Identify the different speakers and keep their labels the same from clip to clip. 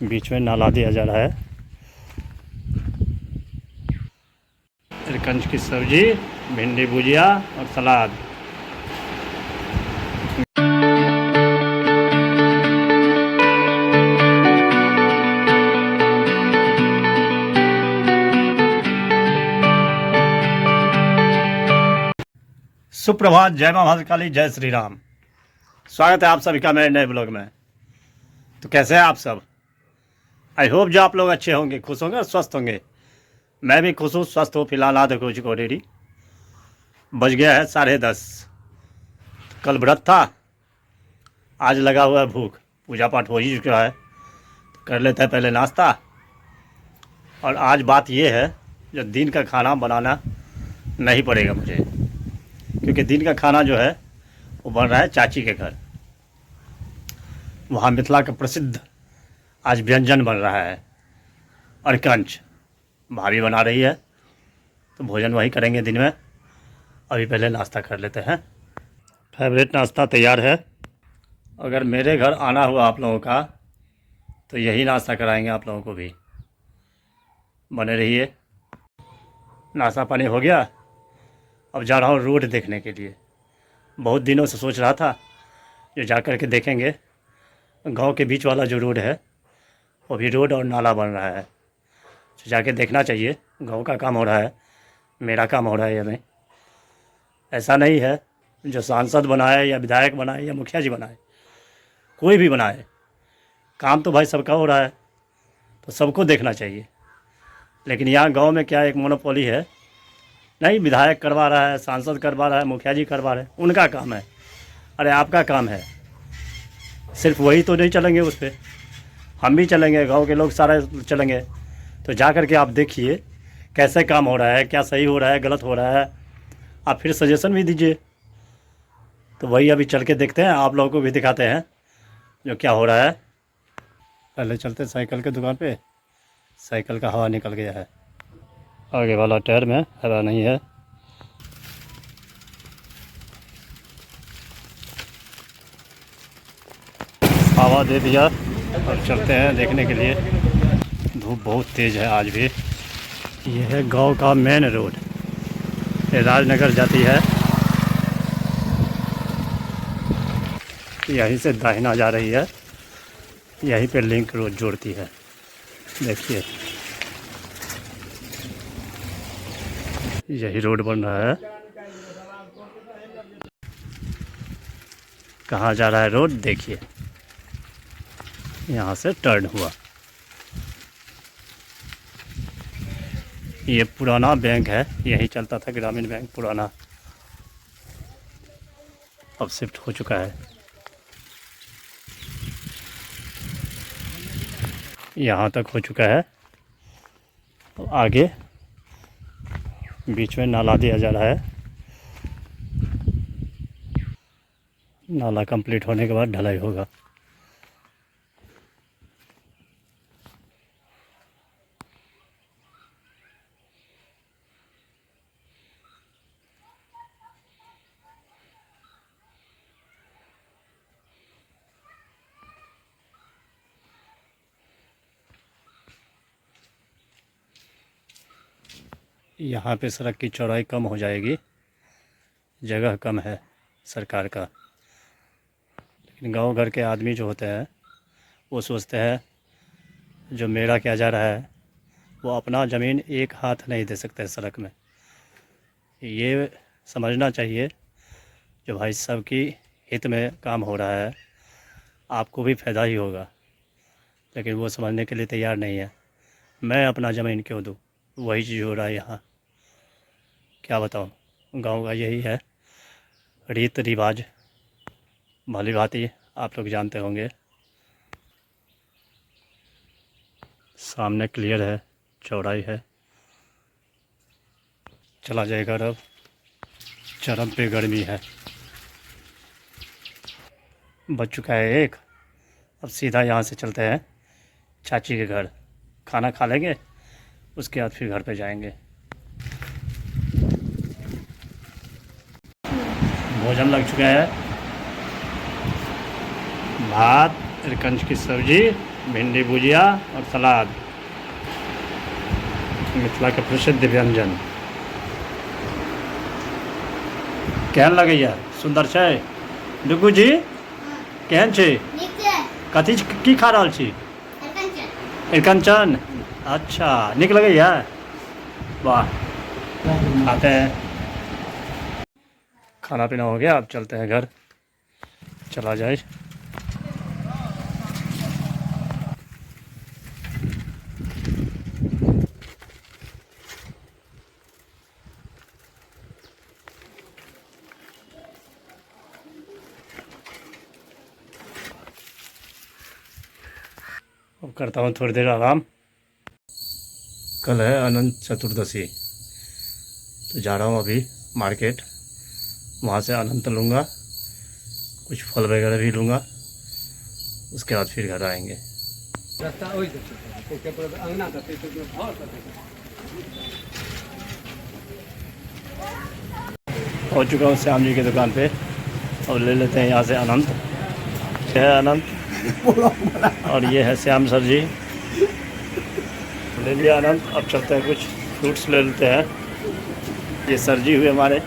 Speaker 1: बीच में नाला दिया जा रहा है। कंच की सब्जी, भिंडी भुजिया और सलाद। सुप्रभात, जय मां महाकाली, जय श्री राम। स्वागत है आप सभी का मेरे नए ब्लॉग में। तो कैसे हैं आप सब? आई होप जो आप लोग अच्छे होंगे, खुश होंगे और स्वस्थ होंगे। मैं भी खुश हूँ, स्वस्थ हूँ। फिलहाल आधे कुछ को रेडी बज गया है 10:30। कल व्रत था, आज लगा हुआ है भूख। पूजा पाठ हो ही चुका है, तो कर लेते हैं पहले नाश्ता। और आज बात ये है, जो दिन का खाना बनाना नहीं पड़ेगा मुझे, क्योंकि दिन का खाना जो है वो बन रहा है चाची के घर। वहाँ मिथिला का प्रसिद्ध आज व्यंजन बन रहा है अरकंच। भाभी बना रही है, तो भोजन वही करेंगे दिन में। अभी पहले नाश्ता कर लेते हैं। फेवरेट नाश्ता तैयार है। अगर मेरे घर आना हुआ आप लोगों का, तो यही नाश्ता कराएंगे आप लोगों को भी। बने रहिए। नाश्ता पानी हो गया, अब जा रहा हूँ रोड देखने के लिए। बहुत दिनों से सोच रहा था जो जा कर के देखेंगे गांव के बीच वाला जो रोड है, वो भी रोड और नाला बन रहा है। तो जाके देखना चाहिए। गांव का काम हो रहा है, मेरा काम हो रहा है। हमें ऐसा नहीं है जो सांसद बनाए या विधायक बनाए या मुखिया जी बनाए, कोई भी बनाए, काम तो भाई सबका हो रहा है, तो सबको देखना चाहिए। लेकिन यहाँ गांव में क्या एक मोनोपोली है, नहीं विधायक करवा रहा है, सांसद करवा रहा है, मुखिया जी करवा रहे हैं, उनका काम है। अरे आपका काम है, सिर्फ वही तो नहीं चलेंगे उस पर, हम भी चलेंगे, गांव के लोग सारे चलेंगे। तो जा कर के आप देखिए कैसे काम हो रहा है, क्या सही हो रहा है, गलत हो रहा है, आप फिर सजेशन भी दीजिए। तो वही अभी चल के देखते हैं, आप लोगों को भी दिखाते हैं जो क्या हो रहा है। पहले चलते साइकिल के दुकान पे। साइकिल का हवा निकल गया है, आगे वाला टायर में हवा नहीं है। हवा दे दिया, अब चलते हैं देखने के लिए। धूप बहुत तेज़ है आज भी। ये है गांव का मेन रोड, ये राजनगर जाती है, यहीं से दाहिना जा रही है, यहीं पे लिंक रोड जोड़ती है। देखिए यही रोड बन रहा है। कहाँ जा रहा है रोड देखिए, यहाँ से टर्न हुआ। ये पुराना बैंक है, यही चलता था ग्रामीण बैंक पुराना, अब शिफ्ट हो चुका है। यहाँ तक हो चुका है, तो आगे बीच में नाला दिया जा रहा है। नाला कंप्लीट होने के बाद ढलाई होगा। यहाँ पे सड़क की चौड़ाई कम हो जाएगी, जगह कम है सरकार का। लेकिन गांव घर के आदमी जो होते हैं वो सोचते हैं जो मेरा क्या जा रहा है, वो अपना ज़मीन एक हाथ नहीं दे सकते सड़क में। ये समझना चाहिए जो भाई सबकी हित में काम हो रहा है, आपको भी फ़ायदा ही होगा। लेकिन वो समझने के लिए तैयार नहीं है। मैं अपना ज़मीन क्यों दूँ, वही चीज़ हो रहा है यहाँ। क्या बताऊँ, गांव का यही है रीत रिवाज, भली भांति आप लोग जानते होंगे। सामने क्लियर है, चौड़ाई है। चला जाएगा। अब चरम पे गर्मी है, बज चुका है 1। अब सीधा यहाँ से चलते हैं चाची के घर, खाना खा लेंगे, उसके बाद फिर घर पे जाएंगे। भोजन लग चुका है, भात, अरकंच की सब्जी, भिंडी भुजिया और सलाद, मिथिला के प्रसिद्ध व्यंजन। केहन लगैया? सुंदर छै? डुगू जी केहन छै? कथी की खा रहल छी? अरकंचन। अच्छा, निक लगैया? वाह, खाते हैं। खाना पीना हो गया, अब चलते हैं घर। चला जाए। अब करता हूँ थोड़ी देर आराम। कल है अनंत चतुर्दशी, तो जा रहा हूँ अभी मार्केट। वहाँ से अनंत लूँगा, कुछ फल वगैरह भी लूँगा, उसके बाद फिर घर आएंगे। पहुँच चुका हूँ श्याम जी की दुकान पे। और ले लेते हैं यहाँ से अनंत। ये है अनंत और ये है श्याम सर जी। ले लिया अनंत। अब चलते हैं, कुछ फ्रूट्स ले लेते हैं। ये सर जी हुए हमारे।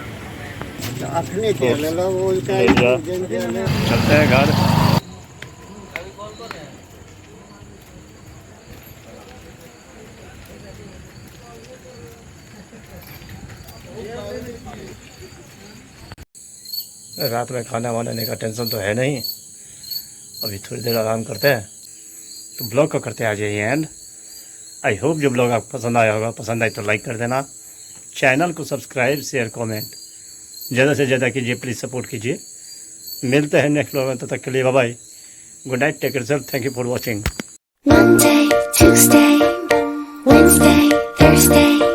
Speaker 1: चलते हैं घर। रात में खाना बनाने का टेंशन तो है नहीं, अभी थोड़ी देर आराम करते हैं। तो ब्लॉग को करते हैं आज यही एंड। आई होप जो ब्लॉग आपको पसंद आया होगा, पसंद आए तो लाइक कर देना, चैनल को सब्सक्राइब, शेयर, कमेंट ज़्यादा से ज़्यादा कीजिए, प्लीज़ सपोर्ट कीजिए। मिलते हैं नेक्स्ट ब्लॉग में, तब तक के लिए bye bye, good night, take care self, thank you for watching.
Speaker 2: Monday, Tuesday, Wednesday, Thursday